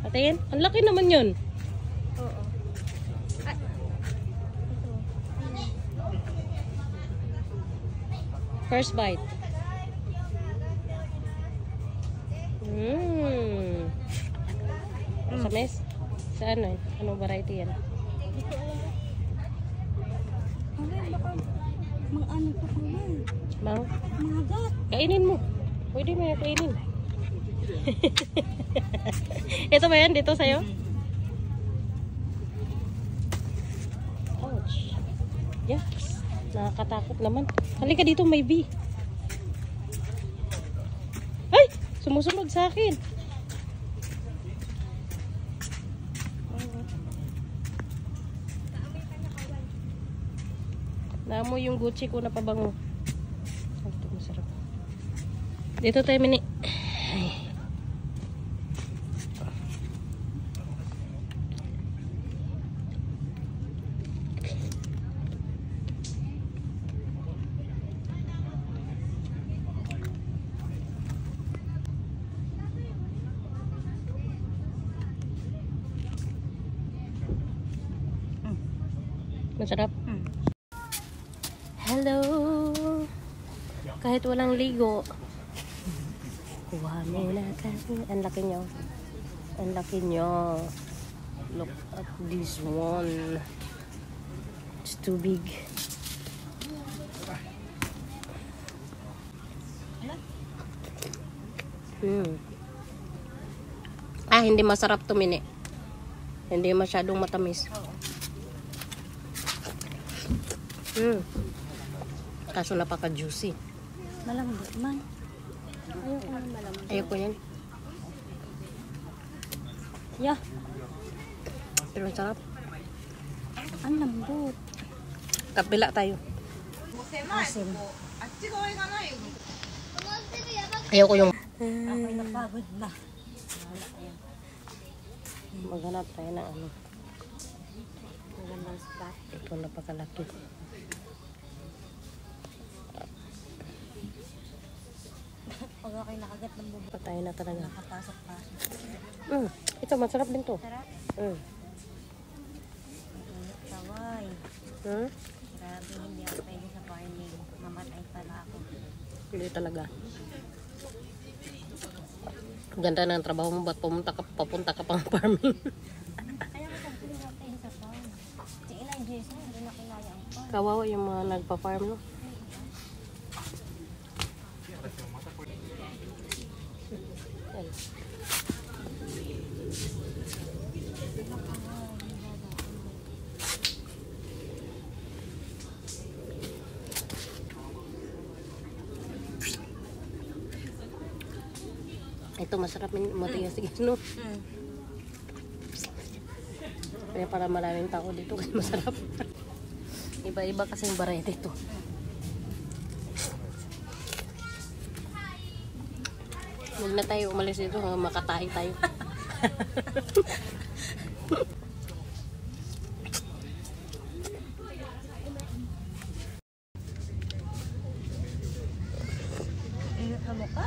Patingin? Ang laki naman yun. Oo. Ay. First bite. Sa mes? Sa ano? Anong variety yan? Dito alam. Ay, baka mang-ano pa pa man. Mang? Magat. Kainin mo. Pwede mo yung kainin. Ito ba yan? Dito sa'yo? Ouch. Yes. Nakakatakot naman. Halika dito, may bee. Ay! Sumusunod sa akin. Naamoy yung Gucci ko na pabango. Ito masarap. Dito tayo, Mini. Ay. Masarap. Hello. Kahit walang ligo. Kuha mo na kasi. Ang laki nyo. Ang laki nyo. Look at this one. It's too big. Hindi masarap to, Mini. Hindi masyadong matamis. Kaso napaka-juicy. Malambot man. Ayoko man malambot. Ayoko yan. Yeah. Pero ang sarap. Ang lambot. Kapila tayo. Asim. Ayoko yung... Ako'y napagod na. Maghanap tayo ng ano. Magandang spot. Ito napakalaki. Pag ako'y nakagat ng bubo. Patay na talaga. Nakapasok-pasok. Ito, masarap din to. Sarap. Saway. Grabe, hindi ako pwede sa farming. Mamatay pala ako. Hindi talaga. Ganda ng trabaho mo. Ba't papunta ka pang farming? Kaya ko sabi ko natin sa farm. Si Inay Jason, hindi na kinaya ang farm. Kawawa yung mga nagpa-farm, no? Yan. Ito masarap matigas guys, no? Kaya para maraming tao dito kasi masarap. Iba-iba kasi yung variety ito. Huwag na tayo umalis dito hanggang makatahi tayo. Ingat sa mukha.